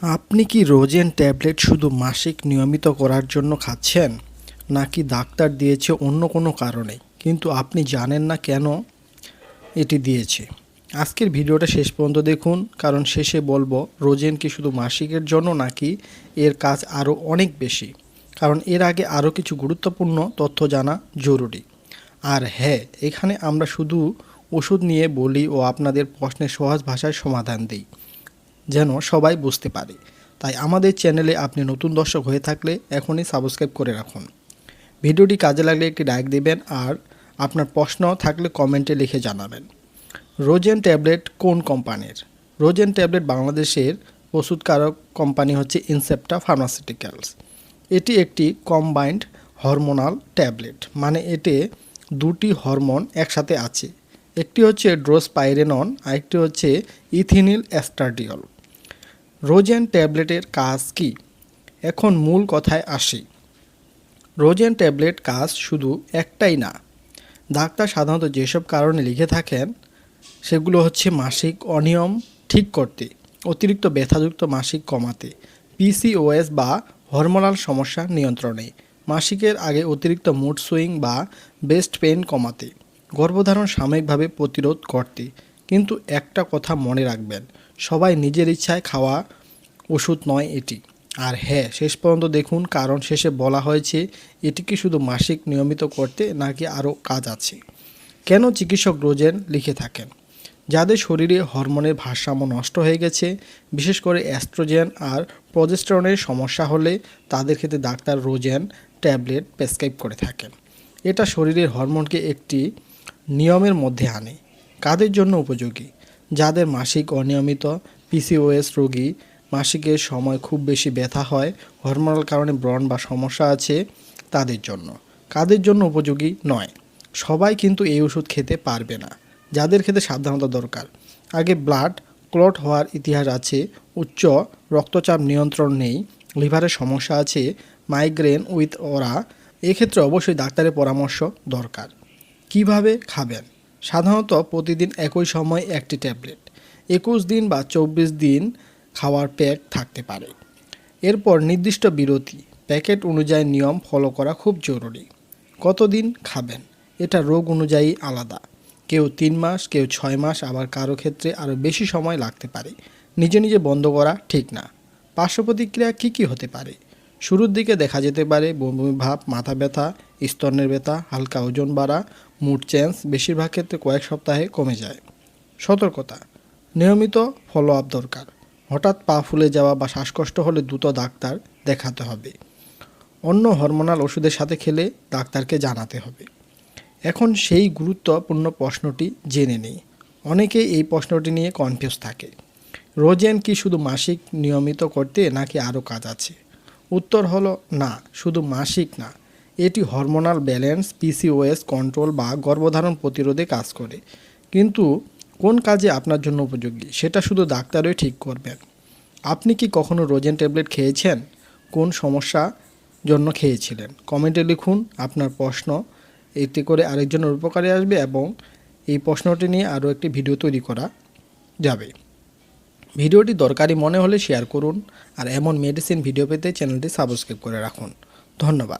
আপনি কি Rosen tablet শুধু মাসিক নিয়মিত করার জন্য খাচ্ছেন, নাকি ডাক্তার দিয়েছে অন্য কোনো কারণে কিন্তু আপনি জানেন না কেন এটি দিয়েছে? আজকের ভিডিওটা শেষ পর্যন্ত দেখুন, কারণ শেষে বলবো রোজেন কি শুধু মাসিকের জন্য নাকি এর কাজ আরও অনেক বেশি। কারণ এর আগে আরও কিছু গুরুত্বপূর্ণ তথ্য জানা জরুরি। আর হ্যাঁ, এখানে আমরা শুধু ওষুধ নিয়ে বলি ও আপনাদের প্রশ্নের সহজ ভাষায় সমাধান দিই, যেন সবাই বুঝতে পারে। তাই আমাদের চ্যানেলে আপনি নতুন দর্শক হয়ে থাকলে এখনই সাবস্ক্রাইব করে রাখুন। ভিডিওটি কাজে লাগলে একটি লাইক দেবেন, আর আপনার প্রশ্ন থাকলে কমেন্টে লিখে জানাবেন। রোজেন ট্যাবলেট কোন কোম্পানির? রোজেন ট্যাবলেট বাংলাদেশের ওষুধকারক কোম্পানি হচ্ছে ইনসেপ্টা ফার্মাসিউটিক্যালস। এটি একটি কম্বাইন্ড হরমোনাল ট্যাবলেট, মানে এতে দুটি হরমোন একসাথে আছে। একটি হচ্ছে ড্রোসপাইরেনন, আরেকটি হচ্ছে ইথিনিল এস্ট্রাডিওল। রোজেন ট্যাবলেটের কাজ কি? এখন মূল কথায় আসি। রোজেন ট্যাবলেট কাজ শুধু একটাই না। ডাক্তার সাধারণত যেসব কারণে লিখে থাকেন সেগুলো হচ্ছে মাসিক অনিয়ম ঠিক করতে, অতিরিক্ত ব্যথাযুক্ত মাসিক কমাতে, পিসিওএস বা হরমোনাল সমস্যা নিয়ন্ত্রণে, মাসিকের আগে অতিরিক্ত মুড সুইং বা ব্রেস্ট পেইন কমাতে, গর্ভধারণ সাময়িকভাবে প্রতিরোধ করতে। কিন্তু একটা কথা মনে রাখবেন, সবাই নিজের ইচ্ছায় খাওয়া ওষুধ নয় এটি। আর হ্যাঁ, শেষ পর্যন্ত দেখুন, কারণ শেষে বলা হয়েছে এটি কি শুধু মাসিক নিয়মিত করতে নাকি আরও কাজ আছে। কেন চিকিৎসক রোজেন লিখে থাকেন? যাদের শরীরে হরমোনের ভারসাম্য নষ্ট হয়ে গেছে, বিশেষ করে অ্যাস্ট্রোজেন আর প্রজেস্টেরনের সমস্যা হলে তাদের ক্ষেত্রে ডাক্তার রোজেন ট্যাবলেট প্রেসক্রাইব করে থাকেন। এটা শরীরের হরমোনকে একটি নিয়মের মধ্যে আনে। কাদের জন্য উপযোগী? যাদের মাসিক অনিয়মিত, পিসিওএস রোগী, মাসিকের সময় খুব বেশি ব্যথা হয়, হরমোনাল কারণে ব্রণ বা সমস্যা আছে তাদের জন্য। কাদের জন্য উপযোগী নয়? সবাই কিন্তু এই ওষুধ খেতে পারবে না। যাদের খেতে সাবধানতা দরকার, আগে ব্লাড ক্লট হওয়ার ইতিহাস আছে, উচ্চ রক্তচাপ নিয়ন্ত্রণ নেই, লিভারের সমস্যা আছে, মাইগ্রেন উইথ ওরা, এক্ষেত্রে অবশ্যই ডাক্তারের পরামর্শ দরকার। কিভাবে খাবেন? সাধারণত প্রতিদিন একই সময় একটি ট্যাবলেট, 21 দিন বা 24 দিন খাওয়ার প্যাক থাকতে পারে। এরপর নির্দিষ্ট বিরতি, প্যাকেট অনুযায়ী নিয়ম ফলো করা খুব জরুরি। কতদিন খাবেন? এটা রোগ অনুযায়ী আলাদা। কেউ 3 মাস, কেউ 6 মাস, আবার কারো ক্ষেত্রে আরও বেশি সময় লাগতে পারে। নিজে নিজে বন্ধ করা ঠিক না। পার্শ্ব প্রতিক্রিয়া কী কী হতে পারে? শুরুর দিকে দেখা যেতে পারে বমি বমি ভাব, মাথা ব্যথা, স্তনের ব্যথা, হালকা ওজন বাড়া, মুড চেঞ্জ। বেশিরভাগ ক্ষেত্রে কয়েক সপ্তাহে কমে যায়। সতর্কতা: নিয়মিত ফলো আপ দরকার। হঠাৎ পা ফুলে যাওয়া বা শ্বাসকষ্ট হলে দ্রুত ডাক্তার দেখাতে হবে। অন্য হরমোনাল ওষুধের সাথে খেলে ডাক্তারকে জানাতে হবে। এখন সেই গুরুত্বপূর্ণ প্রশ্নটি জেনে নেই। অনেকেই এই প্রশ্নটি নিয়ে কনফিউজ থাকে। রোজেন কি শুধু মাসিক নিয়মিত করতে নাকি আরও কাজ আছে? উত্তর হলো না, শুধু মাসিক না। এটি হরমোনাল ব্যালেন্স, পিসিওএস কন্ট্রোল বা গর্ভধারণ প্রতিরোধে কাজ করে। কিন্তু কোন কাজে আপনার জন্য উপযোগী সেটা শুধু ডাক্তারই ঠিক করবেন। আপনি কি কখনো রোজেন ট্যাবলেট খেয়েছেন? কোন সমস্যা জন্য খেয়েছিলেন? কমেন্টে লিখুন আপনার প্রশ্ন, এতে করে আরেকজনের উপকারে আসবে এবং এই প্রশ্নটি নিয়ে আরও একটি ভিডিও তৈরি করা যাবে। ভিডিওটি দরকারি মনে হলে শেয়ার করুন, আর এমন মেডিসিন ভিডিও পেতে চ্যানেলটি সাবস্ক্রাইব করে রাখুন। ধন্যবাদ।